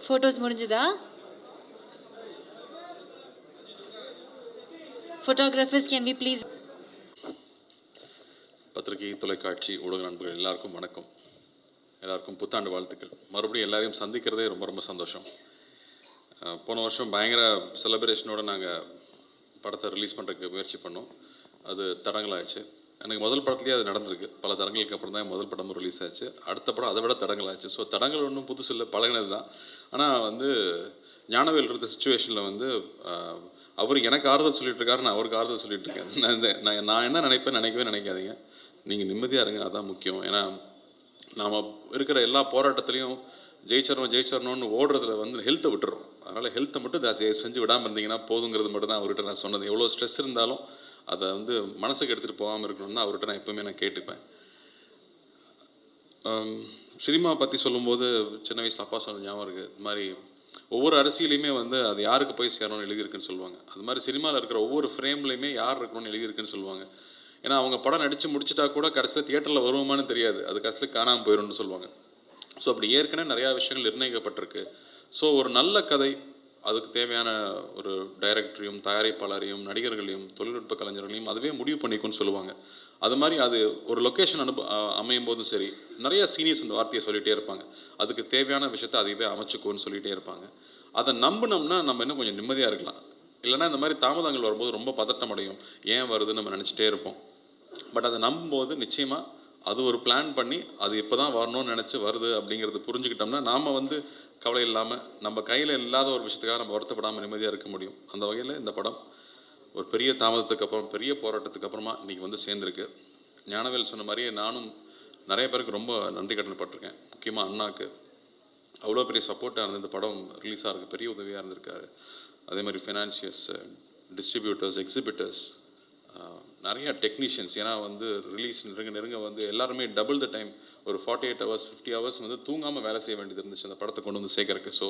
Photos முடிஞ்சதா? Photographers, can we please? பத்திரிகை, தொலைக்காட்சி, ஊடக நண்பர்கள் எல்லாருக்கும் வணக்கம். எல்லாருக்கும் புத்தாண்டு வாழ்த்துக்கள். மறுபடியும் எல்லாரையும் சந்திக்கிறதே ரொம்ப ரொம்ப சந்தோஷம். போன வருஷம் பயங்கர செலிப்ரேஷனோடு நாங்கள் படத்தை ரிலீஸ் பண்ணுறதுக்கு முயற்சி பண்ணோம். அது தடங்களாகிடுச்சு. எனக்கு முதல் படத்துலேயே அது நடந்திருக்கு. பல தடங்களுக்கு அப்புறம் தான் முதல் படமும் ரிலீஸ் ஆச்சு. அடுத்த படம் அதை விட தடங்களாச்சு. ஸோ தடங்கள் ஒன்றும் புதுசு இல்லை, பழகினது தான். ஆனால் ஞானவேல் இருந்த சுச்சுவேஷனில் அவர் எனக்கு ஆறுதல் சொல்லிட்டு இருக்காரு, நான் அவருக்கு ஆறுதல் சொல்லிட்டு இருக்கேன். நான் என்ன நினைக்கவே நினைக்காதீங்க. நீங்கள் நிம்மதியாக இருங்க, அதுதான் முக்கியம். ஏன்னா நாம் இருக்கிற எல்லா போராட்டத்துலேயும் ஜெயிச்சரணும்னு ஓடுறதுல ஹெல்த்தை விட்டுறோம். அதனால் ஹெல்த்தை மட்டும் செஞ்சு விடாமல் இருந்தீங்கன்னா போதுங்கிறது மட்டும் தான் அவர்கிட்ட நான் சொன்னது. எவ்வளோ ஸ்ட்ரெஸ் இருந்தாலும் அதை மனசுக்கு எடுத்துகிட்டு போகாமல் இருக்கணும்னு தான் அவர்கிட்ட நான் எப்போவுமே நான் கேட்டுப்பேன். சினிமா பற்றி சொல்லும்போது சின்ன வயசில் அப்பா சொன்ன ஞாபகம் இருக்குது. இது மாதிரி ஒவ்வொரு அரசியலையுமே அது யாருக்கு போய் சேரணும்னு எழுதியிருக்குன்னு சொல்லுவாங்க. அது மாதிரி சினிமாவில் இருக்கிற ஒவ்வொரு ஃப்ரேம்லையுமே யார் இருக்கணும்னு எழுதியிருக்குன்னு சொல்லுவாங்க. ஏன்னா அவங்க படம் நடித்து முடிச்சுட்டா கூட கடைசியில் தியேட்டரில் வருவோமானு தெரியாது, அது கடைசியில் காணாமல் போயிடும்னு சொல்லுவாங்க. ஸோ அப்படி ஏற்கனவே நிறையா விஷயங்கள் நிர்ணயிக்கப்பட்டிருக்கு. ஸோ ஒரு நல்ல கதை, அதுக்கு தேவையான ஒரு டைரக்டரையும் தயாரிப்பாளரையும் நடிகர்களையும் தொழில்நுட்ப கலைஞர்களையும் அதுவே முடிவு பண்ணிக்கும்னு சொல்லுவாங்க. அது மாதிரி அது ஒரு லொக்கேஷன் அமையும் போதும் சரி, நிறைய சீனியர்ஸ் இந்த வார்த்தையை சொல்லிகிட்டே இருப்பாங்க. அதுக்கு தேவையான விஷயத்தை அதுவே அமைச்சுக்கோன்னு சொல்லிகிட்டே இருப்பாங்க. அதை நம்பினோம்னா நம்ம இன்னும் கொஞ்சம் நிம்மதியாக இருக்கலாம். இல்லைனா இந்த மாதிரி தாமதங்கள் வரும்போது ரொம்ப பதட்டம் அடையும், ஏன் வருதுன்னு நம்ம நினச்சிட்டே இருப்போம். பட் அதை நம்பும்போது நிச்சயமாக அது ஒரு பிளான் பண்ணி அது இப்போ தான் வரணும்னு நினச்சி வருது அப்படிங்கிறது புரிஞ்சுக்கிட்டோம்னா நாம் கவலை இல்லாமல் நம்ம கையில் இல்லாத ஒரு விஷயத்துக்காக நம்ம வருத்தப்படாமல் நிம்மதியாக இருக்க முடியும். அந்த வகையில் இந்த படம் ஒரு பெரிய தாமதத்துக்கு அப்புறம், பெரிய போராட்டத்துக்கு அப்புறமா இன்றைக்கி சேர்ந்துருக்கு. ஞானவேல் சொன்ன மாதிரியே நானும் நிறைய பேருக்கு ரொம்ப நன்றி கடன்பட்டிருக்கேன். முக்கியமாக அண்ணாக்கு அவ்வளோ பெரிய சப்போர்ட்டாக இருந்து இந்த படம் ரிலீஸ் ஆகிறதுக்கு பெரிய உதவியாக இருந்திருக்காரு. அதே மாதிரி ஃபினான்ஷியர்ஸ், டிஸ்ட்ரிபியூட்டர்ஸ், எக்ஸிபிட்டர்ஸ், நிறைய டெக்னீஷியன்ஸ். ஏன்னா ரிலீஸ் நெருங்க எல்லாருமே டபுள் த டைம், ஒரு 48 hours 50 hours தூங்காமல் வேலை செய்ய வேண்டியது இருந்துச்சு அந்த படத்தை கொண்டு சேர்க்கறதுக்கு. ஸோ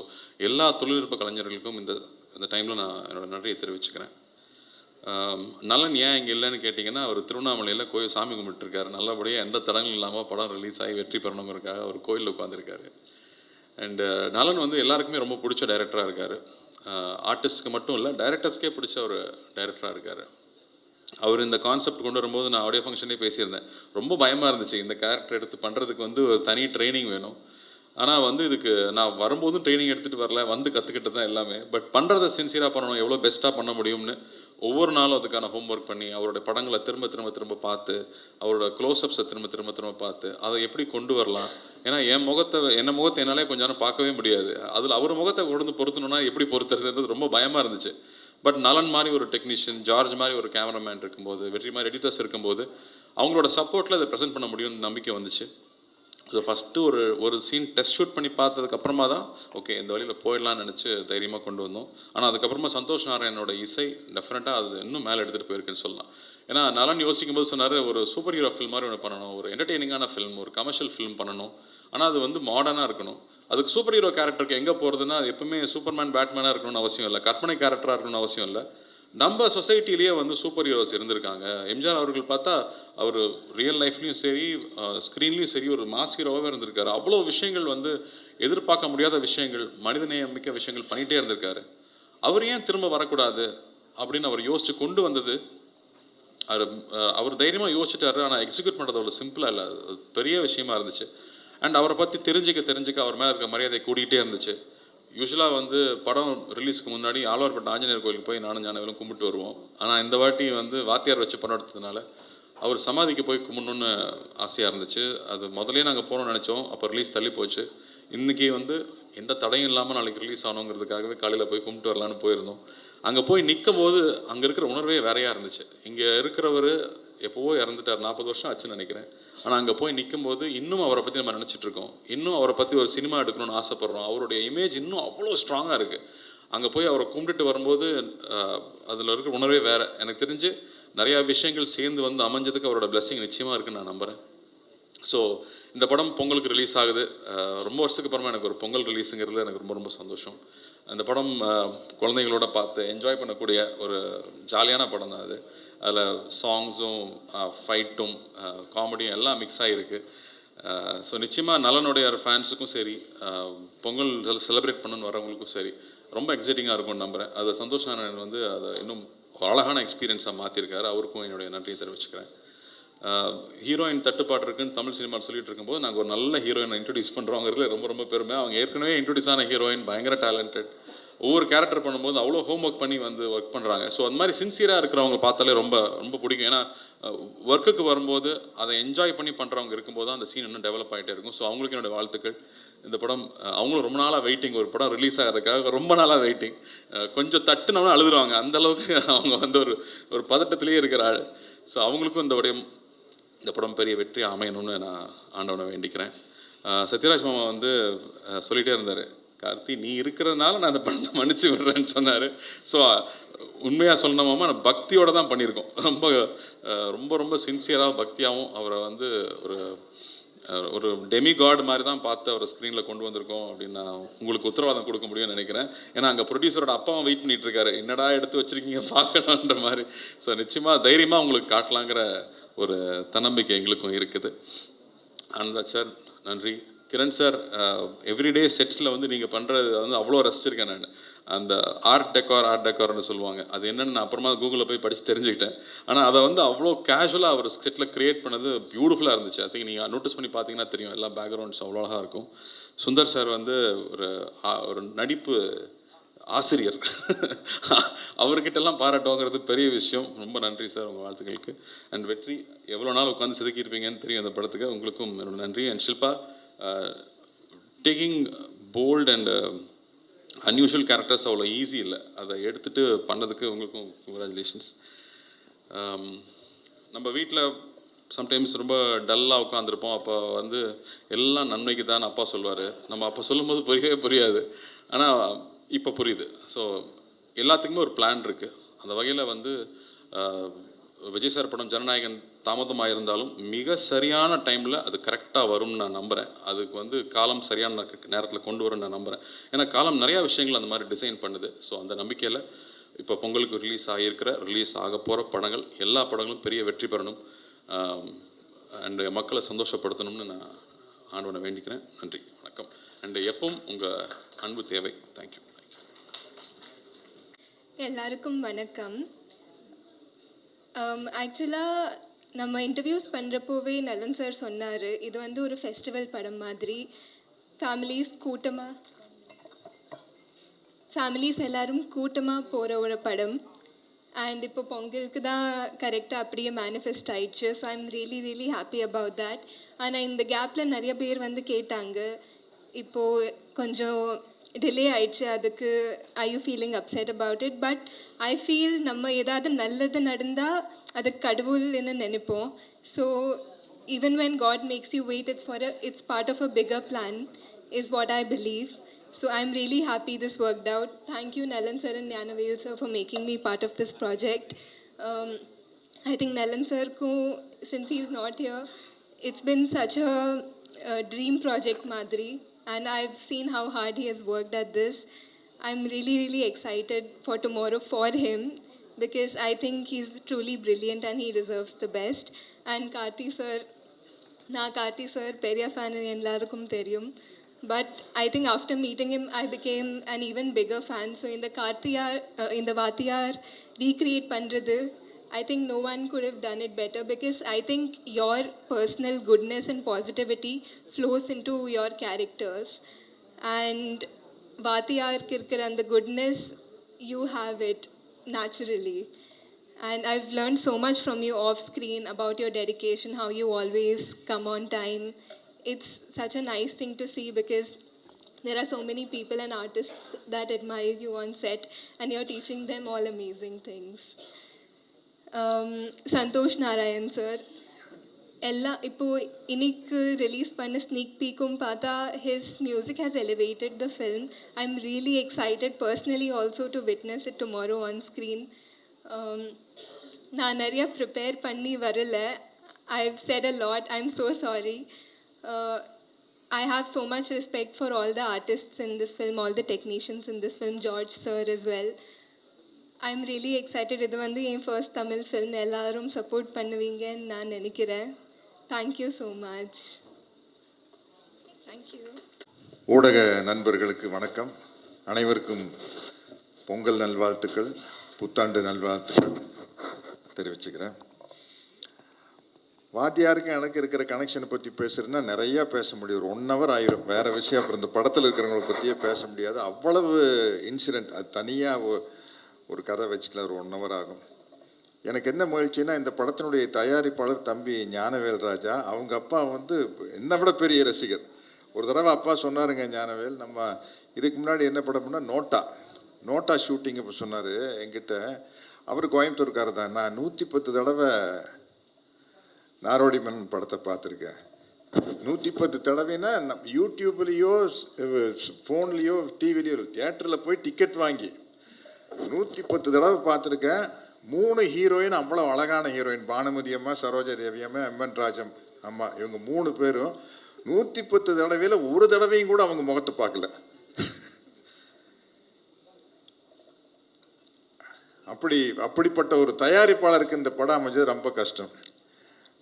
எல்லா தொழில்நுட்ப கலைஞர்களுக்கும் இந்த டைமில் நான் என்னோடய நன்றியை தெரிவிச்சுக்கிறேன். நலன் ஏன் இங்கே இல்லைன்னு கேட்டிங்கன்னா, அவர் திருவண்ணாமலையில் கோயில் சாமி கும்பிட்டுருக்காரு. நல்லபடியாக எந்த தடங்களும் இல்லாமல் படம் ரிலீஸ் ஆகி வெற்றி பெறணுங்கிறதுக்காக அவர் கோயிலில் உட்காந்துருக்காரு. அண்டு நலன் எல்லாருக்குமே ரொம்ப பிடிச்ச டைரக்டராக இருக்கார். ஆர்டிஸ்ட்க்கு மட்டும் இல்லை, டைரக்டர்ஸ்க்கே பிடிச்ச ஒரு டைரக்டராக இருக்கார். அவர் இந்த கான்செப்ட் கொண்டு வரும்போது நான் ஆடியோ ஃபங்க்ஷனே பேசியிருந்தேன். ரொம்ப பயமாக இருந்துச்சு, இந்த கேரக்டர் எடுத்து பண்ணுறதுக்கு ஒரு தனி ட்ரைனிங் வேணும். ஆனால் இதுக்கு நான் வரும்போதும் ட்ரைனிங் எடுத்துகிட்டு வரல, கற்றுக்கிட்டு தான் எல்லாமே. பட் பண்ணுறதை சின்சியராக பண்ணணும், எவ்வளோ பெஸ்ட்டாக பண்ண முடியும்னு ஒவ்வொரு நாளும் அதுக்கான ஹோம்ஒர்க் பண்ணி அவருடைய படங்களை திரும்ப திரும்ப திரும்ப பார்த்து, அவரோட க்ளோஸ்அப்ஸை திரும்ப திரும்ப திரும்ப பார்த்து அதை எப்படி கொண்டு வரலாம். ஏன்னா என் முகத்தை என்னாலே கொஞ்சம் நேரம் பார்க்கவே முடியாது. அதில் அவர் முகத்தை கொண்டு பொருத்தணும்னா எப்படி பொருத்துறதுன்றது ரொம்ப பயமாக இருந்துச்சு. பட் நலன் மாதிரி ஒரு டெக்னீஷியன், ஜார்ஜ் மாதிரி ஒரு கேமராமேன் இருக்கும்போது, வெற்றி மாதிரி எடிட்டர்ஸ் இருக்கும்போது அவங்களோட சப்போர்ட்டில் அதை ப்ரெசென்ட் பண்ண முடியும்னு நம்பிக்கை வந்துச்சு. ஸோ ஃபஸ்ட்டு ஒரு சீன் டெஸ்ட் ஷூட் பண்ணி பார்த்ததுக்கப்புறமா தான் ஓகே இந்த வழியில் போயிடலான்னு நினச்சி தைரியமாக கொண்டு வந்தோம். ஆனால் அதுக்கப்புறமா சந்தோஷ் நாராயணனோட இசை டெஃபினட்டாக அது இன்னும் மேலே எடுத்துகிட்டு போயிருக்குன்னு சொல்லலாம். ஏன்னா நலன் யோசிக்கும்போது சொன்னார், ஒரு சூப்பர் ஹீரோ ஃபில்ம் மாதிரி ஒன்று பண்ணணும், ஒரு என்டர்டெய்னிங்கான ஃபில்ம், ஒரு கமர்ஷியல் ஃபில்ம் பண்ணணும். ஆனால் அது மாடர்னாக இருக்கணும். அதுக்கு சூப்பர் ஹீரோ கேரக்டருக்கு எங்கே போகிறதுனா, அது எப்பவுமே சூப்பர்மேன் பேட்மேனாக இருக்கணும்னு அவசியம் இல்லை, கற்பனை கேரக்டராக இருக்கணும்னு அவசியம் இல்லை. நம்ம சொசைட்டிலேயே சூப்பர் ஹீரோஸ் இருந்திருக்காங்க. எம்ஜிஆர் அவர்கள் பார்த்தா அவர் ரியல் லைஃப்லேயும் சரி, ஸ்க்ரீன்லேயும் சரி ஒரு மாஸ் ஹீரோவாகவே இருந்திருக்காரு. அவ்வளோ விஷயங்கள் எதிர்பார்க்க முடியாத விஷயங்கள், மனிதநேயம் மிக்க விஷயங்கள் பண்ணிகிட்டே இருந்திருக்காரு. அவர் ஏன் திரும்ப வரக்கூடாது அப்படின்னு அவர் யோசித்து கொண்டு வந்தது. அவர் தைரியமாக யோசிச்சிட்டாரு. ஆனால் எக்ஸிக்யூட் பண்ணுறது அவ்வளோ சிம்பிளாக இல்லை, பெரிய விஷயமா இருந்துச்சு. அண்ட் அவரை பற்றி தெரிஞ்சுக்க அவர் மேலே இருக்க மரியாதை கூட்டிகிட்டே இருந்துச்சு. யூஸ்வலாக படம் ரிலீஸ்க்கு முன்னாடி ஆழ்வார்பேட்டை ஆஞ்சநேயர் கோயிலுக்கு போய் நானும் ஞானவேலும் கும்பிட்டு வருவோம். ஆனால் இந்த வாட்டி வாத்தியார் வச்சு படம் எடுத்ததுனால அவர் சமாதிக்கு போய் கும்பிடணுன்னு ஆசையாக இருந்துச்சு. அது முதலே நாங்கள் போகணும்னு நினச்சோம், அப்போ ரிலீஸ் தள்ளி போச்சு. இன்றைக்கி எந்த தடையும் இல்லாமல் நாளைக்கு ரிலீஸ் ஆகணுங்கிறதுக்காகவே காலையில் போய் கும்பிட்டு வரலான்னு போயிருந்தோம். அங்கே போய் நிற்கும் போது அங்கே இருக்கிற உணர்வே வேறையாக இருந்துச்சு. இங்கே இருக்கிறவர் எப்போவோ இறந்துட்டார், 40 வருஷம் ஆச்சுன்னு நினைக்கிறேன். ஆனால் அங்கே போய் நிற்கும்போது இன்னும் அவரை பற்றி நம்ம நினச்சிட்ருக்கோம், இன்னும் அவரை பற்றி ஒரு சினிமா எடுக்கணும்னு ஆசைப்பட்றோம். அவருடைய இமேஜ் இன்னும் அவ்வளோ ஸ்ட்ராங்காக இருக்குது. அங்கே போய் அவரை கும்பிட்டுட்டு வரும்போது அதில் இருக்கிற உணர்வே வேறு. எனக்கு தெரிஞ்சு நிறையா விஷயங்கள் சேர்ந்து அமைஞ்சதுக்கு அவரோட பிளெஸிங் நிச்சயமாக இருக்குன்னு நான் நம்புகிறேன். ஸோ இந்த படம் பொங்கலுக்கு ரிலீஸ் ஆகுது. ரொம்ப வருஷத்துக்கு அப்புறமா எனக்கு ஒரு பொங்கல் ரிலீஸுங்கிறது எனக்கு ரொம்ப ரொம்ப சந்தோஷம். அந்த படம் குழந்தைங்களோட பார்த்து என்ஜாய் பண்ணக்கூடிய ஒரு ஜாலியான படம் தான் அது. அதில் சாங்ஸும் ஃபைட்டும் காமெடியும் எல்லாம் மிக்ஸ் ஆகிருக்கு. ஸோ நிச்சயமாக நலனுடைய ஃபேன்ஸுக்கும் சரி, பொங்கல் செலிப்ரேட் பண்ணணுன்னு வரவங்களுக்கும் சரி ரொம்ப எக்ஸைட்டிங்காக இருக்கும்னு நம்புகிறேன். அதை சந்தோஷ் நாராயணன் வந்து அதை இன்னும் ஒரு அழகான எக்ஸ்பீரியன்ஸாக மாற்றிருக்காரு. அவருக்கும் என்னுடைய நன்றியை தெரிவிச்சுக்கிறேன். ஹீரோயின் தட்டுப்பாடு இருக்குன்னு தமிழ் சினிமாவில் சொல்லிட்டு இருக்கும்போது நாங்கள் ஒரு நல்ல ஹீரோயினை இன்ட்ரடியூஸ் பண்ணுறோங்கிறதுல ரொம்ப ரொம்ப பெருமை. அவங்க ஏற்கனவே இன்ட்ரடியூஸ் ஆன ஹீரோயின் பயங்கர டேலண்டட். ஒவ்வொரு கேரக்டர் பண்ணும்போது அவ்வளோ ஹோம் ஒர்க் பண்ணி வந்து ஒர்க் பண்ணுறாங்க. ஸோ அந்த மாதிரி சின்சியராக இருக்கிறவங்க பார்த்தாலே ரொம்ப ரொம்ப பிடிக்கும். ஏன்னா ஒர்க்குக்கு வரும்போது அதை என்ஜாய் பண்ணி பண்ணுறவங்க இருக்கும்போது தான் அந்த சீன் இன்னும் டெவலப் ஆகிட்டே இருக்கும். ஸோ அவங்களுக்கு என்னோடய வாழ்த்துக்கள். இந்த படம் அவங்களும் ரொம்ப நாளாக வெயிட்டிங், ஒரு படம் ரிலீஸ் ஆகிறதுக்காக ரொம்ப நாளாக வெயிட்டிங். கொஞ்சம் தட்டுனோம்னா அழுதுருவாங்க, அந்தளவுக்கு அவங்க வந்து ஒரு பதட்டத்திலே இருக்கிற ஆள். ஸோ அவங்களுக்கும் இந்த படம் பெரிய வெற்றி அமையணும்னு நான் ஆண்டவனை வேண்டிக்கிறேன். சத்யராஜ் மாமா வந்து சொல்லிகிட்டே இருந்தார், கார்த்தி நீ இருக்கிறதுனால நான் அந்த படத்தை மன்னிச்சு விடுறேன்னு சொன்னார். ஸோ உண்மையாக சொல்லணுமாமா நான் பக்தியோடு தான் பண்ணியிருக்கோம். ரொம்ப ரொம்ப ரொம்ப சின்சியராக பக்தியாகவும் அவரை வந்து ஒரு டெமிகாட் மாதிரி தான் பார்த்து அவரை ஸ்க்ரீனில் கொண்டு வந்திருக்கோம் அப்படின்னு நான் உங்களுக்கு உத்தரவாதம் கொடுக்க முடியும்னு நினைக்கிறேன். ஏன்னா அங்கே ப்ரொடியூசரோட அப்பாவும் வெயிட் பண்ணிகிட்டு இருக்காரு, என்னடா எடுத்து வச்சுருக்கீங்க பார்க்கணுன்ற மாதிரி. ஸோ நிச்சயமாக தைரியமாக உங்களுக்கு காட்டலாங்கிற ஒரு தன்னம்பிக்கை எங்களுக்கும் இருக்குது. ஆனந்த் சார் நன்றி. கிரண் சார், எவ்ரிடே செட்ஸில் வந்து நீங்கள் பண்ணுறது வந்து அவ்வளோ ரசிச்சிருக்கேன் நான். அந்த ஆர்ட் டெக்கார்னு சொல்லுவாங்க, அது என்னென்னு நான் அப்புறமா கூகுளில் போய் படித்து தெரிஞ்சுக்கிட்டேன். ஆனால் அதை வந்து அவ்வளோ கேஷுவலாக அவர் செட்டில் க்ரியேட் பண்ணது பியூட்டிஃபுல்லாக இருந்துச்சு. ஐ திங்க் நீங்கள் நோட்டீஸ் பண்ணி பார்த்தீங்கன்னா தெரியும், எல்லா பேக்ரவுண்ட்ஸ் அவ்வளோ அழகாக இருக்கும். சுந்தர் சார் வந்து ஒரு நடிப்பு ஆசிரியர். அவர்கிட்டலாம் பாராட்டுவாங்கிறது பெரிய விஷயம். ரொம்ப நன்றி சார் உங்கள் வாழ்த்துக்களுக்கு. அண்ட் வெற்றி, எவ்வளோ நாள் உட்காந்து செதுக்கியிருப்பீங்கன்னு தெரியும் அந்த படத்துக்கு, உங்களுக்கும் என்னோட நன்றி. And Shilpa, taking bold and unusual characters அவ்வளோ ஈஸி இல்லை, அதை எடுத்துகிட்டு பண்ணதுக்கு உங்களுக்கும் கங்க்ராச்சுலேஷன்ஸ். நம்ம வீட்டில் சம்டைம்ஸ் ரொம்ப டல்லாக உட்காந்துருப்போம். அப்போ வந்து எல்லாம் நன்மைக்கு தான் அப்பா சொல்லுவார். நம்ம அப்போ சொல்லும்போது புரியவே புரியாது, ஆனால் இப்போ புரியுது. ஸோ எல்லாத்துக்குமே ஒரு பிளான் இருக்குது. அந்த வகையில் வந்து விஜய் சார் படம் ஜனநாயகன் தாமதமாக இருந்தாலும் மிக சரியான டைமில் அது கரெக்டாக வரும்னு நான் நம்புகிறேன். அதுக்கு வந்து காலம் சரியான நேரத்தில் கொண்டு வரும்னு நான் நம்புகிறேன். ஏன்னா காலம் நிறையா விஷயங்கள் அந்த மாதிரி டிசைன் பண்ணுது. ஸோ அந்த நம்பிக்கையில் இப்போ பொங்கலுக்கு ரிலீஸ் ஆக போகிற படங்கள் எல்லா படங்களும் பெரிய வெற்றி பெறணும் அண்டு மக்களை சந்தோஷப்படுத்தணும்னு நான் ஆண்டவனை வேண்டிக்கிறேன். நன்றி, வணக்கம். அண்டு எப்பவும் உங்கள் அன்பு தேவை. தேங்க்யூ. எல்லாருக்கும் வணக்கம். ஆக்சுவலாக நம்ம இன்டர்வியூஸ் பண்ணுறப்போவே நலன் சார் சொன்னார், இது வந்து ஒரு ஃபெஸ்டிவல் படம் மாதிரி, ஃபேமிலிஸ் எல்லோரும் கூட்டமாக போகிற ஒரு படம். அண்ட் இப்போ பொங்கலுக்கு தான் கரெக்டாக அப்படியே மேனிஃபெஸ்ட் ஆயிடுச்சு. So I am really happy about that. ஆனால் இந்த கேப்பில் நிறைய பேர் வந்து கேட்டாங்க, இப்போது கொஞ்சம் டிலே ஆயிடுச்சு, அதுக்கு I you feeling upset about it? But I feel நம்ம ஏதாவது நல்லது நடந்தால் அது கடவுள்னு நினைப்போம். So even when God makes you wait, it's part of a bigger plan is what I believe. So I'm really happy this worked out. Thank you Nalan sir and Gnanavel sir for making me part of this project. I think Nalan sir ko, since he's not here, it's been such a dream project Madri, and I've seen how hard he has worked at this. I'm really excited for tomorrow for him, because I think he's truly brilliant and he deserves the best. And Karthi sir, na Karthi sir periya fan ellarukkum theriyum. But I think after meeting him, I became an even bigger fan. So in the Vaatiyar recreate pandrathu, I think no one could have done it better, because I think your personal goodness and positivity flows into your characters. And Vaatiyar kirkira and the goodness, you have it naturally. And I've learned so much from you off screen about your dedication, how you always come on time. It's such a nice thing to see, because there are so many people and artists that admire you on set, and you're teaching them all amazing things. Santosh Narayan sir, இப்போ இன்னைக்கு release பண்ண sneak பீக்கும் பார்த்தா his music has elevated the film. I'm really excited personally also to witness it tomorrow on screen. நான் நிறைய prepare பண்ணி வரல. I've said a lot. I'm so sorry. I have so much respect for all the artists in this film, all the technicians in this film, George sir as well. I'm really excited. இது வந்து என் first Tamil film. எல்லாரும் support பண்ணுவீங்கன்னு நான் நினைக்கிறேன். Thank you so much. Thank you. ஊடக நண்பர்களுக்கு வணக்கம். அனைவருக்கும் பொங்கல் நல்வாழ்த்துக்கள், புத்தாண்டு நல்வாழ்த்துக்கள் தெரிவிச்சுக்கிறேன். வாத்தியாருக்கு எனக்கு இருக்கிற கனெக்ஷனை பற்றி பேசுகிறேன்னா நிறையா பேச முடியும். ஒரு 1 hour ஆயிரும். வேறு விஷயம் அப்புறம் இந்த படத்தில் இருக்கிறவங்கள பற்றியே பேச முடியாது. அவ்வளவு இன்சிடெண்ட். அது தனியாக ஒரு கதை வச்சுக்கலாம். ஒரு 1 hour ஆகும். எனக்கு என்ன மகிழ்ச்சின்னா, இந்த படத்தினுடைய தயாரிப்பாளர் தம்பி ஞானவேல் ராஜா, அவங்க அப்பா வந்து என்னை விட பெரிய ரசிகர். ஒரு தடவை அப்பா சொன்னாருங்க, ஞானவேல், நம்ம இதுக்கு முன்னாடி என்ன படம்னா நோட்டா ஷூட்டிங் இப்போ சொன்னார் என்கிட்ட. அவர் கோயம்புத்தூர்காரர் தான். நான் 110 தடவை நாரோடி மன்னன் படத்தை பார்த்துருக்கேன். 110 தடவைனா யூடியூப்லேயோ ஃபோன்லேயோ டிவிலையோ தியேட்டரில் போய் டிக்கெட் வாங்கி 110 தடவை பார்த்துருக்கேன். 3 ஹீரோயின் அவ்வளோ அழகான ஹீரோயின். பானுமதி அம்மா, சரோஜா தேவி அம்மா, எம்என் ராஜம் அம்மா, இவங்க 3 பேரும் 110 தடவையில் ஒரு தடவையும் கூட அவங்க முகத்தை பார்க்கல. அப்படிப்பட்ட ஒரு தயாரிப்பாளருக்கு இந்த படம் அமைஞ்சது ரொம்ப கஷ்டம்.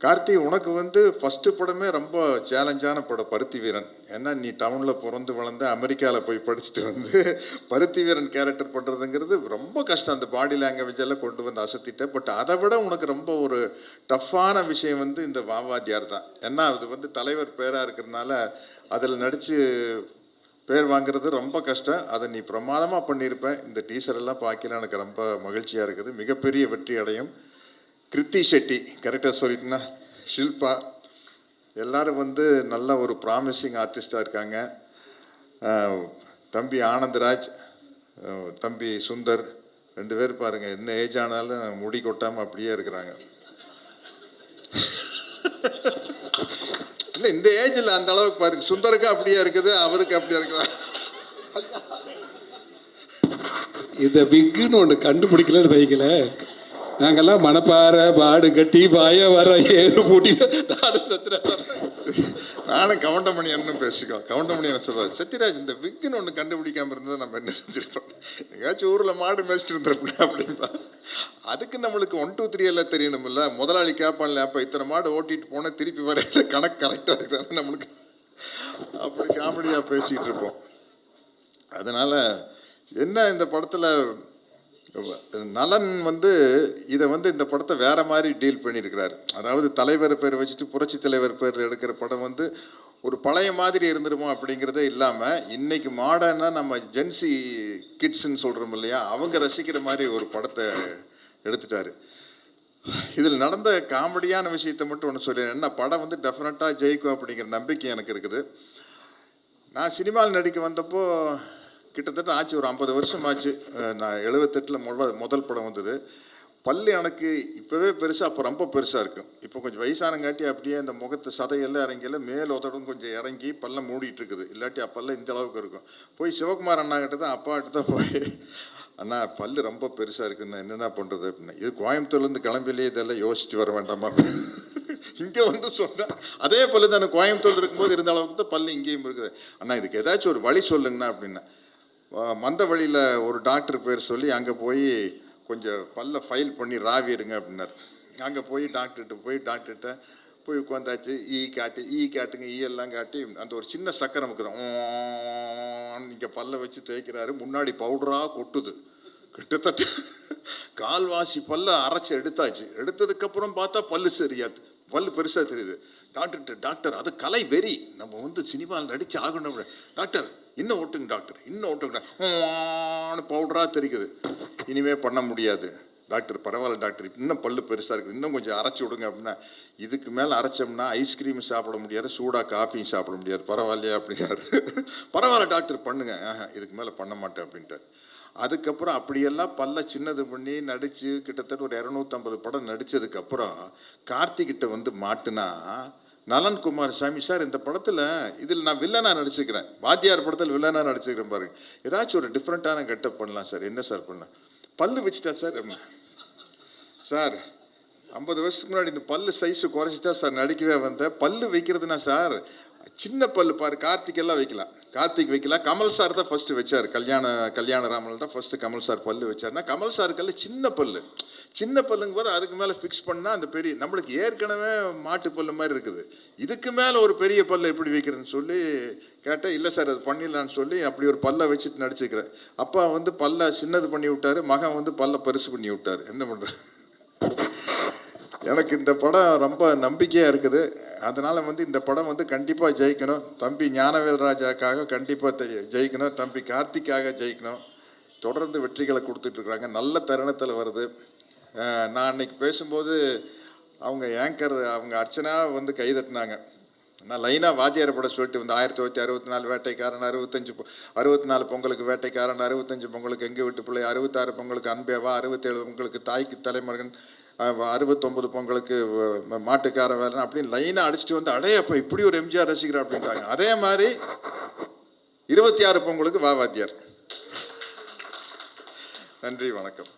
கார்த்தி, உனக்கு வந்து ஃபஸ்ட்டு படமே ரொம்ப சேலஞ்சான படம் பருத்தி வீரன். ஏன்னா நீ டவுனில் பிறந்து வளர்ந்து அமெரிக்காவில் போய் படிச்சுட்டு வந்து பருத்தி வீரன் கேரக்டர் பண்ணுறதுங்கிறது ரொம்ப கஷ்டம். அந்த பாடி லாங்குவேஜ் எல்லாம் கொண்டு வந்து அசத்திட்ட. பட் அதை விட உனக்கு ரொம்ப ஒரு டஃப்பான விஷயம் வந்து இந்த வாவாத்தியார் தான். ஏன்னா அது வந்து தலைவர் பேராக இருக்கிறதுனால அதில் நடித்து பேர் வாங்குறது ரொம்ப கஷ்டம். அதை நீ பிரமாதமாக பண்ணியிருப்பேன். இந்த டீசரெல்லாம் பார்க்கல எனக்கு ரொம்ப மகிழ்ச்சியாக இருக்குது. மிகப்பெரிய வெற்றி அடையும். கிருத்தி ஷெட்டி, கரெக்டாக சொல்லிட்டுனா, ஷில்பா, எல்லோரும் வந்து நல்ல ஒரு ப்ராமிசிங் ஆர்டிஸ்டாக இருக்காங்க. தம்பி ஆனந்தராஜ், தம்பி சுந்தர், 2 பேர் பாருங்கள், என்ன ஏஜ் ஆனாலும் முடி கொட்டாமல் அப்படியே இருக்கிறாங்க. இல்லை, இந்த ஏஜில் அந்த அளவுக்கு பாருங்க. சுந்தருக்கு அப்படியே இருக்குது, அவருக்கு அப்படியே இருக்குதா? இந்த விக்குன்னு ஒன்று கண்டுபிடிக்கலன்னு வைக்கல. நாங்கெல்லாம் மணப்பாறை பாடு கட்டி பாய வர ஏறு பூட்டிட்டு நானும் சத்யராஜ், நானும் கவுண்டமணி என்ன பேசிக்கோம். கவுண்டமணி என்ன சொல்வார், சத்யராஜ் இந்த விக்குன்னு ஒன்று கண்டுபிடிக்காமல் இருந்தால் நம்ம என்ன செஞ்சுருப்போம், எங்கேயாச்சும் ஊரில் மாடு மேய்ச்சிட்டு இருந்துருப்போம் அப்படின்பா. அதுக்கு நம்மளுக்கு 1 2 3 எல்லாம் தெரியணுமில்ல. முதலாளி கேட்பான்ல, அப்போ இத்தனை மாடு ஓட்டிகிட்டு போனால் திருப்பி வர கணக்கு கரெக்டாக இருக்கிறாங்க நம்மளுக்கு. அப்படி காமெடியாக பேசிகிட்டு இருப்போம். அதனால் என்ன, இந்த படத்தில் நலன் வந்து இதை வந்து இந்த படத்தை வேறு மாதிரி டீல் பண்ணியிருக்கிறார். அதாவது தலைவர் பேர் வச்சுட்டு புரட்சி தலைவர் பேர் எடுக்கிற படம் வந்து ஒரு பழைய மாதிரி இருந்துருமோ அப்படிங்கிறதே இல்லாமல், இன்றைக்கி மாடர்னாக நம்ம ஜென்சி கிட்ஸுன்னு சொல்கிறோம் இல்லையா, அவங்க ரசிக்கிற மாதிரி ஒரு படத்தை எடுத்துட்டார். இதில் நடந்த காமெடியான விஷயத்தை மட்டும் ஒன்று சொல்லிடுறேன். என்ன, படம் வந்து டெஃபினட்டாக ஜெயிக்கும் அப்படிங்கிற நம்பிக்கை எனக்கு இருக்குது. நான் சினிமாவில் நடிக்க வந்தப்போ கிட்டத்தட்ட ஆச்சு, ஒரு 50 வருஷம் ஆச்சு. நான் 78 முதல் படம் வந்தது. பல்லு எனக்கு இப்போவே பெருசாக, அப்போ ரொம்ப பெருசாக இருக்கும். இப்போ கொஞ்சம் வயசானங்காட்டி அப்படியே அந்த முகத்து சதையெல்லாம் இறங்கியில மேல் உதடும் கொஞ்சம் இறங்கி பல்ல மூடிட்டு இருக்குது. இல்லாட்டி அப்பெல்லாம் இந்த அளவுக்கு இருக்கும். போய் சிவகுமார் அண்ணா கிட்ட தான், அப்பாக்கிட்ட தான் போய், அண்ணா பல்லு ரொம்ப பெருசாக இருக்குதுண்ணா, என்னென்ன பண்ணுறது அப்படின்னா, இது கோயம்புத்தூர்லேருந்து கிளம்பிலே இதெல்லாம் யோசிச்சுட்டு வர வேண்டாமா இங்கே வந்து சொன்னேன். அதே பல்லு தான் கோயம்புத்தூர் இருக்கும்போது இருந்த அளவுக்கு தான் பல்லு இங்கேயும் இருக்குது. அண்ணா இதுக்கு ஏதாச்சும் ஒரு வழி சொல்லுங்கண்ணா அப்படின்னா, மந்த வழியில் ஒரு டாக்டர் பேர் சொல்லி அங்கே போய் கொஞ்சம் பல்ல ஃபைல் பண்ணி ராவிடுங்க அப்படின்னார். அங்கே போய் டாக்டர்கிட்ட போய் உட்காந்தாச்சு. காட்டுங்க, எல்லாம் காட்டி அந்த ஒரு சின்ன சக்கரை நமக்குறோம் இங்கே பல்ல வச்சு தேய்க்கிறாரு. முன்னாடி பவுடராக கொட்டுது. கிட்டத்தட்ட கால்வாசி பல்ல அரைச்சி எடுத்தாச்சு. எடுத்ததுக்கப்புறம் பார்த்தா பல்லு சரியாது, பல்லு பெருசாக தெரியுது. டாக்டர் அது கலை வெறி, நம்ம வந்து சினிமாவில் நடித்து ஆகணும். டாக்டர் இன்னும் ஓட்டுங்க பவுடராக தெரிக்குது. இனிமேல் பண்ண முடியாது டாக்டர், பரவாயில்ல டாக்டர், இன்னும் பல்லு பெருசாக இருக்குது, இன்னும் கொஞ்சம் அரைச்சி விடுங்க அப்படின்னா, இதுக்கு மேலே அரைச்சோம்னா ஐஸ்கிரீம் சாப்பிட முடியாது, சூடாக காஃபியும் சாப்பிட முடியாது, பரவாயில்லையா அப்படின்னாரு. பரவாயில்ல டாக்டர் பண்ணுங்க, இதுக்கு மேலே பண்ண மாட்டேன் அப்படின்ட்டார். அதுக்கப்புறம் அப்படியெல்லாம் பல்ல சின்னது பண்ணி நடித்து கிட்டத்தட்ட ஒரு 250 படம் நடித்ததுக்கப்புறம் கார்த்திகிட்ட வந்து மாட்டுனா, நலன் குமாரசாமி சார் இந்த படத்தில் இதில் நான் வில்லனாக நடிச்சுக்கிறேன், வாத்தியார் படத்தில் வில்லனாக நடிச்சுக்கிறேன் பாருங்க, ஏதாச்சும் ஒரு டிஃப்ரெண்ட்டான கெட்டப் பண்ணலாம் சார். என்ன சார் பண்ணலாம்? பல்லு வச்சுட்டா சார். சார் 50 வருஷத்துக்கு முன்னாடி இந்த பல்லு சைஸு குறைச்சிட்டா சார் நடிக்கவே வந்தேன். பல்லு வைக்கிறதுனா சார் சின்ன பல்லு பாரு, கார்த்திகெல்லாம் வைக்கலாம், கார்த்திக் வைக்கலாம். கமல் சார் தான் ஃபஸ்ட்டு வச்சார், கல்யாண ராமன் தான் ஃபஸ்ட்டு கமல் சார் பல்லு வச்சார்னா, கமல் சாருக்கெல்லாம் சின்ன பல்லு, சின்ன பல்லுங்க போது அதுக்கு மேலே ஃபிக்ஸ் பண்ணால் அந்த பெரிய நம்மளுக்கு ஏற்கனவே மாட்டு பல்லு மாதிரி இருக்குது, இதுக்கு மேலே ஒரு பெரிய பல்லை எப்படி வைக்கிறதுன்னு சொல்லி கேட்டால், இல்லை சார் அது பண்ணிடலான்னு சொல்லி அப்படி ஒரு பல்லை வச்சுட்டு நடிச்சுக்கிறேன். அப்பா வந்து பல்லை சின்னது பண்ணி விட்டார், மகன் வந்து பல்லை பெருசு பண்ணி விட்டார். என்ன பண்ணுறது? எனக்கு இந்த படம் ரொம்ப நம்பிக்கையாக இருக்குது. அதனால் வந்து இந்த படம் வந்து கண்டிப்பாக ஜெயிக்கணும். தம்பி ஞானவேல் ராஜாக்காக கண்டிப்பாக ஜெயிக்கணும், தம்பி கார்த்திக்காக ஜெயிக்கணும். தொடர்ந்து வெற்றிகளை கொடுத்துட்ருக்குறாங்க, நல்ல தருணத்தில் வருது. நான் அன்னைக்கு பேசும்போது அவங்க ஆங்கர் அவங்க அர்ச்சனா வந்து கைதட்டினாங்க. நான் லைனாக வாத்தியார் படம் சொல்லிட்டு வந்து 1964 வேட்டைக்காரன், 64 பொங்கலுக்கு வேட்டைக்காரன், 65 பொங்கலுக்கு எங்கள் வீட்டு பிள்ளை, 66 பொங்கலுக்கு அன்பேவா, 67 பொங்கலுக்கு தாய்க்கு தலைமகன், 69 பொங்கலுக்கு மாட்டுக்கார வேலை அப்படின்னு லைனாக அடிச்சுட்டு வந்து, அடே அப்போ இப்படி ஒரு எம்ஜிஆர் ரசிகர் அப்படின்ட்டாங்க. அதே மாதிரி 26 பொங்கலுக்கு வா வாத்தியார். நன்றி, வணக்கம்.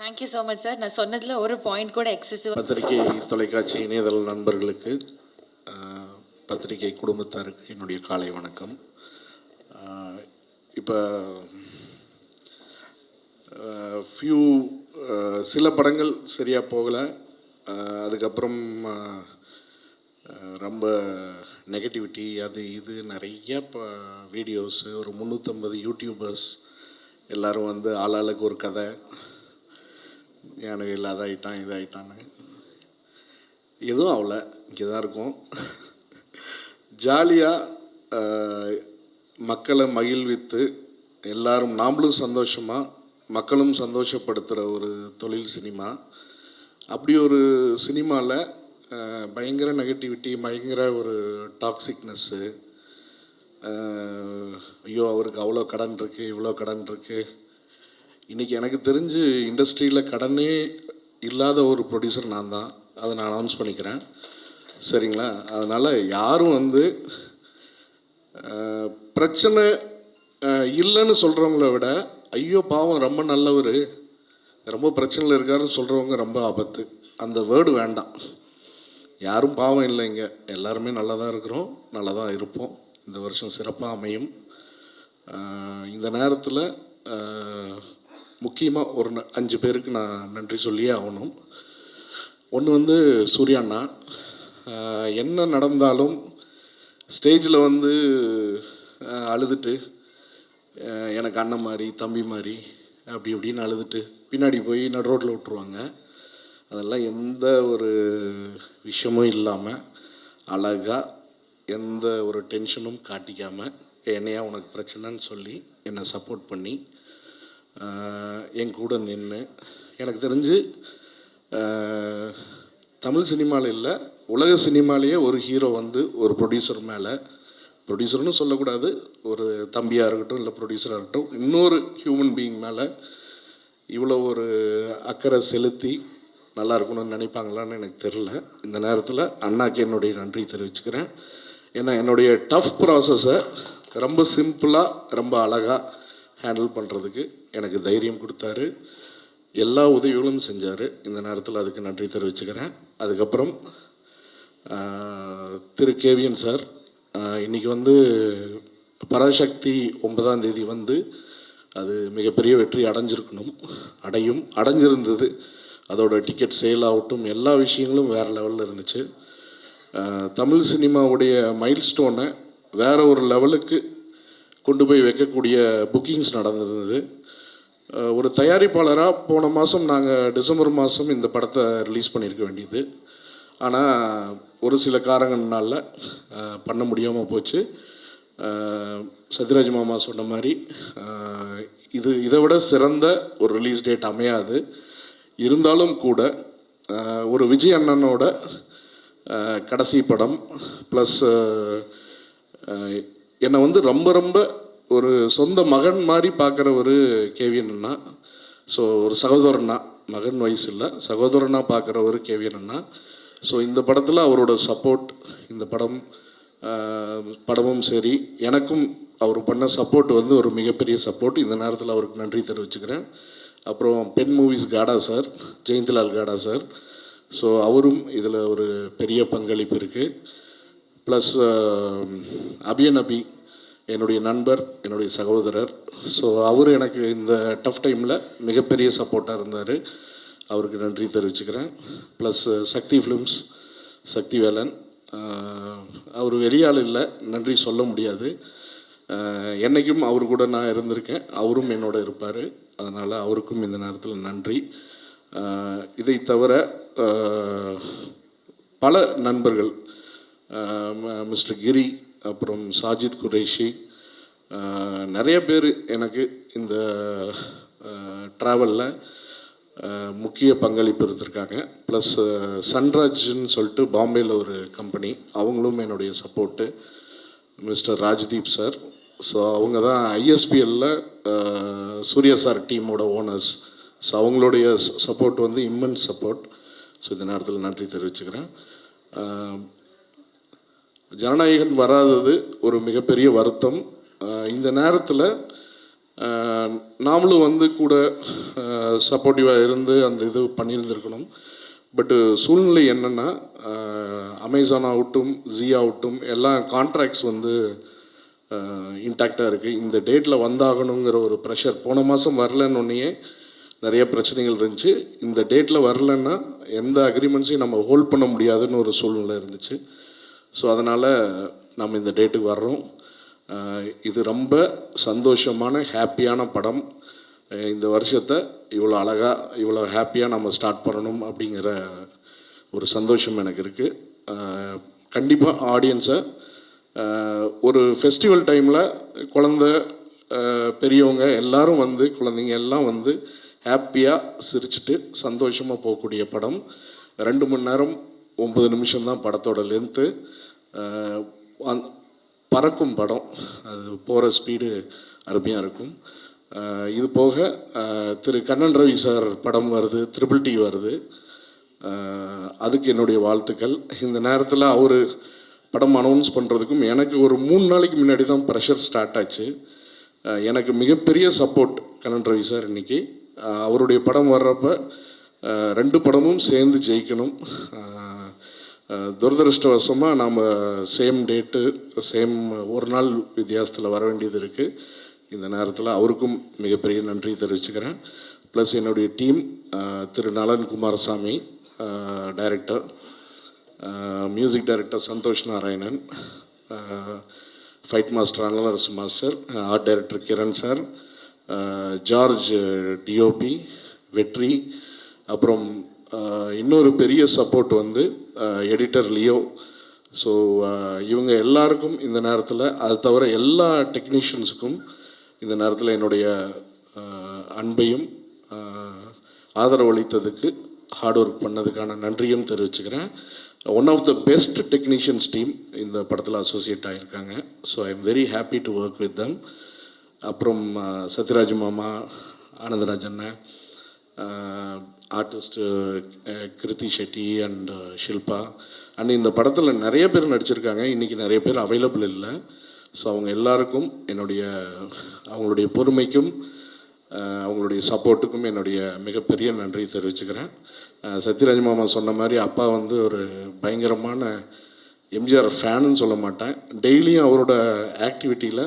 Thank you so much sir. நான் சொன்னதில் ஒரு பாயிண்ட் கூட எக்ஸசிவ். பத்திரிகை தொலைக்காட்சி இணையதள நண்பர்களுக்கு, பத்திரிகை குடும்பத்தாருக்கு என்னுடைய காலை வணக்கம். இப்போ சில படங்கள் சரியாக போகலை, அதுக்கப்புறம் ரொம்ப நெகட்டிவிட்டி அது இது நிறைய இப்போ வீடியோஸு, ஒரு 350 யூடியூபர்ஸ் எல்லோரும் வந்து ஆளாளுக்கு ஒரு கதை, எனக்கு இல்லாத ஆகிட்டான் இது ஆகிட்டான்னு. எதுவும் ஆகலை, இங்கே தான் இருக்கும். ஜாலியாக மக்களை மகிழ்வித்து எல்லாரும் நாமளும் சந்தோஷமாக மக்களும் சந்தோஷப்படுத்துகிற ஒரு தொழில் சினிமா. அப்படி ஒரு சினிமாவில் பயங்கர நெகட்டிவிட்டி, பயங்கர ஒரு டாக்ஸிக்னஸ்ஸு, ஐயோ அவருக்கு அவ்வளோ கடன் இருக்குது, இவ்வளோ கடன் இருக்குது. இன்றைக்கி எனக்கு தெரிஞ்சு இண்டஸ்ட்ரியில் கடனே இல்லாத ஒரு ப்ரொடியூசர் நான் தான், அதை நான் அனௌன்ஸ் பண்ணிக்கிறேன், சரிங்களா? அதனால் யாரும் வந்து பிரச்சனை இல்லைன்னு சொல்கிறவங்கள விட, ஐயோ பாவம் ரொம்ப நல்லவர், ரொம்ப பிரச்சனையில் இருக்காருன்னு சொல்கிறவங்க ரொம்ப ஆபத்து. அந்த வேர்டு வேண்டாம். யாரும் பாவம் இல்லைங்க, எல்லாருமே நல்லா தான் இருக்கிறோம், நல்லா தான் இருப்போம். இந்த வருஷம் சிறப்பாக அமையும். இந்த நேரத்தில் முக்கியமாக ஒரு 5 பேருக்கு நான் நன்றி சொல்லியே ஆகணும். ஒன்று வந்து சூர்யாண்ணா. என்ன நடந்தாலும் ஸ்டேஜில் வந்து அழுதுட்டு, எனக்கு அண்ணன் மாதிரி தம்பி மாதிரி அப்படி இப்படின்னு அழுதுட்டு பின்னாடி போய் நடு ரோட்டில் விட்டுருவாங்க. அதெல்லாம் எந்த ஒரு விஷயமும் இல்லாமல் அழகாக எந்த ஒரு டென்ஷனும் காட்டிக்காமல், என்னையா உனக்கு பிரச்சனைன்னு சொல்லி என்னை சப்போர்ட் பண்ணி என் கூட நின்று, எனக்கு தெரிஞ்சு தமிழ் சினிமாவில் இல்லை உலக சினிமாலேயே ஒரு ஹீரோ வந்து ஒரு ப்ரொடியூசர் மேலே, ப்ரொடியூசர்னு சொல்லக்கூடாது, ஒரு தம்பியாக இருக்கட்டும் இல்லை ப்ரொடியூசராக இருக்கட்டும், இன்னொரு ஹியூமன் பீயிங் மேலே இவ்வளோ ஒரு அக்கறை செலுத்தி நல்லா இருக்கணும்னு நினைப்பாங்களான்னு எனக்கு தெரில. இந்த நேரத்தில் அண்ணாக்கு என்னுடைய நன்றி தெரிவிச்சுக்கிறேன். ஏன்னா என்னுடைய டஃப் ப்ராசஸை ரொம்ப சிம்பிளாக ரொம்ப அழகாக ஹேண்டில் பண்ணுறதுக்கு எனக்கு தைரியம் கொடுத்தாரு, எல்லா உதவிகளும் செஞ்சார். இந்த நேரத்தில் அதுக்கு நன்றி தெரிவிச்சுக்கிறேன். அதுக்கப்புறம் திரு கேவிஎன் சார், இன்றைக்கி வந்து பராசக்தி 9ஆம் தேதி வந்து அது மிகப்பெரிய வெற்றி அடைஞ்சிருந்தது. அதோட டிக்கெட் சேல் ஆகட்டும், எல்லா விஷயங்களும் வேறு லெவலில் இருந்துச்சு. தமிழ் சினிமாவுடைய மைல்ஸ்டோனை வேறு ஒரு லெவலுக்கு கொண்டு போய் வைக்கக்கூடிய புக்கிங்ஸ் நடந்திருந்தது. ஒரு தயாரிப்பாளராக போன மாதம் நாங்கள் டிசம்பர் மாதம் இந்த படத்தை ரிலீஸ் பண்ணியிருக்க வேண்டியது, ஆனால் ஒரு சில காரணங்கள்னால பண்ண முடியாமல் போச்சு. சத்யராஜ் மாமா சொன்ன மாதிரி இதை விட சிறந்த ஒரு ரிலீஸ் டேட் அமையாது. இருந்தாலும் கூட ஒரு விஜய் அண்ணனோட கடைசி படம் ப்ளஸ் என்னை வந்து ரொம்ப ரொம்ப ஒரு சொந்த மகன் மாதிரி பார்க்குற ஒரு கேவிஎன் அண்ணா. ஸோ ஒரு சகோதரனா, மகன் வயசு இல்லை, சகோதரனா பார்க்குற ஒரு கேவிஎன் அண்ணா. ஸோ இந்த படத்தில் அவரோட சப்போர்ட், இந்த படமும் சரி, எனக்கும் அவர் பண்ண சப்போர்ட் வந்து ஒரு மிகப்பெரிய சப்போர்ட். இந்த நேரத்தில் அவருக்கு நன்றி தெரிவிச்சுக்கிறேன். அப்புறம் பென் மூவிஸ் காடா சார், ஜெயந்த்லால் காடா சார், ஸோ அவரும் இதில் ஒரு பெரிய பங்களிப்பு இருக்குது. ப்ளஸ் அபியன் அபி, என்னுடைய நண்பர், என்னுடைய சகோதரர். ஸோ அவர் எனக்கு இந்த டஃப் டைமில் மிகப்பெரிய சப்போர்ட்டாக இருந்தார். அவருக்கு நன்றி தெரிவிச்சுக்கிறேன். ப்ளஸ் சக்தி ஃபிலிம்ஸ், சக்தி வேலன், அவர் வெளியாள் இல்லை, நன்றி சொல்ல முடியாது. என்றைக்கும் அவர் கூட நான் இருந்திருக்கேன், அவரும் என்னோட இருப்பார். அதனால் அவருக்கும் இந்த நேரத்தில் நன்றி. இதை தவிர பல நண்பர்கள், மிஸ்டர் கிரி, அப்புறம் சாஜித் குரேஷி, நிறைய பேர் எனக்கு இந்த ட்ராவலில் முக்கிய பங்களிப்பு இருந்திருக்காங்க. ப்ளஸ் சன்ராஜ்னு சொல்லிட்டு பாம்பேயில் ஒரு கம்பெனி, அவங்களும் என்னுடைய support. Mister Rajdeep sir, so அவங்க தான் ஐஎஸ்பிஎல்லில் சூர்யா சார் டீமோட ஓனர்ஸ். ஸோ அவங்களுடைய சப்போர்ட் வந்து இம்மென்ஸ் சப்போர்ட். ஸோ இந்த நேரத்தில் நன்றி தெரிவிச்சுக்கிறேன். ஜனநாயகன் வராதது ஒரு மிகப்பெரிய வருத்தம். இந்த நேரத்தில் நாமளும் வந்து கூட சப்போர்ட்டிவாக இருந்து அந்த இது பண்ணியிருந்துருக்கணும். பட்டு சூழ்நிலை என்னென்னா, அமேசான் ஆகட்டும், ஜி ஆகட்டும், எல்லா கான்ட்ராக்ட்ஸ் வந்து இன்டாக்டாக இருக்குது. இந்த டேட்டில் வந்தாகணுங்கிற ஒரு ப்ரெஷர் போன மாதம் வரலன்னொன்னே நிறைய பிரச்சனைகள் இருந்துச்சு. இந்த டேட்டில் வரலன்னா எந்த அக்ரிமெண்ட்ஸையும் நம்ம ஹோல்ட் பண்ண முடியாதுன்னு ஒரு சூழ்நிலை இருந்துச்சு. ஸோ அதனால் நம்ம இந்த டேட்டுக்கு வர்றோம். இது ரொம்ப சந்தோஷமான ஹாப்பியான படம். இந்த வருஷத்தை இவ்வளோ அழகாக இவ்வளோ ஹாப்பியாக நம்ம ஸ்டார்ட் பண்ணணும் அப்படிங்கிற ஒரு சந்தோஷம் எனக்கு இருக்குது. கண்டிப்பாக ஆடியன்ஸை ஒரு ஃபெஸ்டிவல் டைமில் பெரியவங்க எல்லோரும் வந்து, குழந்தைங்க எல்லாம் வந்து ஹாப்பியாக சிரிச்சுட்டு சந்தோஷமாக போகக்கூடிய படம். 2 மணி நேரம் 9 நிமிஷம் தான் படத்தோட லென்த்து. பறக்கும் படம், அது போகிற ஸ்பீடு அருமையாக இருக்கும். இது போக திரு கண்ணன் ரவி சார் படம் வருது, ட்ரிபிள் டி வருது. அதுக்கு என்னுடைய வாழ்த்துக்கள். இந்த நேரத்தில் அவர் படம் அனௌன்ஸ் பண்ணுறதுக்கும் எனக்கு ஒரு 3 நாளைக்கு முன்னாடி தான் ப்ரெஷர் ஸ்டார்ட் ஆச்சு. எனக்கு மிகப்பெரிய சப்போர்ட் கண்ணன் ரவி சார். இன்றைக்கி அவருடைய படம் வர்றப்ப 2 படமும் சேர்ந்து ஜெயிக்கணும். துரதிருஷ்டவசமாக நாம் சேம் டேட்டு, சேம் ஒரு நாள் வித்தியாசத்தில் வர வேண்டியது இருக்குது. இந்த நேரத்தில் அவருக்கும் மிகப்பெரிய நன்றி தெரிவிச்சுக்கிறேன். ப்ளஸ் என்னுடைய team, Thiru Nalan Kumarasamy director, music director Santhosh Narayanan, fight master Analarasu master, art director Kiran sir, George DOP, Vetri, அப்புறம் இன்னொரு பெரிய சப்போர்ட் வந்து எடிட்டர் லியோ. ஸோ இவங்க எல்லாருக்கும் இந்த நேரத்தில், அது தவிர எல்லா டெக்னீஷியன்ஸுக்கும் இந்த நேரத்தில் என்னுடைய அன்பையும் ஆதரவளித்ததுக்கு, ஹார்ட் ஒர்க் பண்ணதுக்கான நன்றியும் தெரிவிச்சுக்கிறேன். One of the best technicians team இந்த படத்தில் அசோசியேட் ஆகியிருக்காங்க. So I am very happy to work with them. அப்புறம் சத்யராஜ் மாமா, ஆனந்தராஜ் அண்ணன், artist Krithi Shetty and Shilpa, and இந்த படத்தில் நிறைய பேர் நடிச்சிருக்காங்க. இன்றைக்கி நிறைய பேர் அவைலபிள் இல்லை. ஸோ அவங்க எல்லாருக்கும் அவங்களுடைய பொறுமைக்கும் அவங்களுடைய சப்போர்ட்டுக்கும் என்னுடைய மிகப்பெரிய நன்றி தெரிவிச்சுக்கிறேன். சத்யராஜ் மாமா சொன்ன மாதிரி அப்பா வந்து ஒரு பயங்கரமான எம்ஜிஆர் ஃபேனுன்னு சொல்ல மாட்டேன். டெய்லியும் அவரோட ஆக்டிவிட்டியில்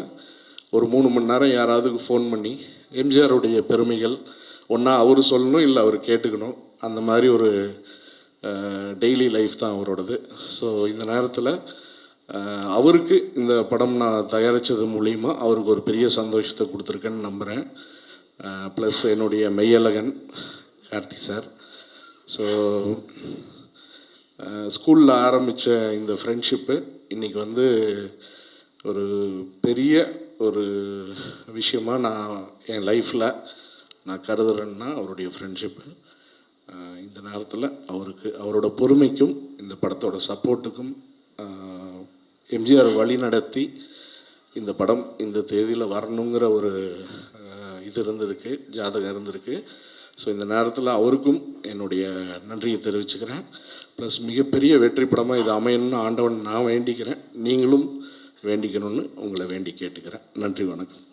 ஒரு 3 மணி நேரம் யாராவதுக்கு ஃபோன் பண்ணி எம்ஜிஆருடைய பெருமைகள் ஒன்றா அவர் சொல்லணும், இல்லை அவர் கேட்டுக்கணும். அந்த மாதிரி ஒரு டெய்லி லைஃப் தான் அவரோடது. ஸோ இந்த நேரத்தில் அவருக்கு இந்த படம் நான் தயாரித்தது மூலிமா அவருக்கு ஒரு பெரிய சந்தோஷத்தை கொடுத்துருக்கேன்னு நம்புகிறேன். ப்ளஸ் என்னுடைய மெய்யழகன் கார்த்தி சார். ஸோ ஸ்கூலில் ஆரம்பித்த இந்த ஃப்ரெண்ட்ஷிப்பு இன்றைக்கி வந்து ஒரு பெரிய ஒரு விஷயமாக நான் என் லைஃப்பில் நான் கருதுறேன்னா அவருடைய ஃப்ரெண்ட்ஷிப்பு. இந்த நேரத்தில் அவரோட பொறுமைக்கும் இந்த படத்தோட சப்போர்ட்டுக்கும் எம்ஜிஆர் வழி நடத்தி இந்த படம் இந்த தேதியில் வரணுங்கிற ஒரு இது இருந்திருக்கு, ஜாதகம் இருந்திருக்கு. ஸோ இந்த நேரத்தில் அவருக்கும் என்னுடைய நன்றியை தெரிவிச்சுக்கிறேன். ப்ளஸ் மிகப்பெரிய வெற்றி படமாக இது அமையணும்னு ஆண்டவன் நான் வேண்டிக்கிறேன். நீங்களும் வேண்டிக்கணும்னு உங்களை வேண்டி கேட்டுக்கிறேன். நன்றி, வணக்கம்.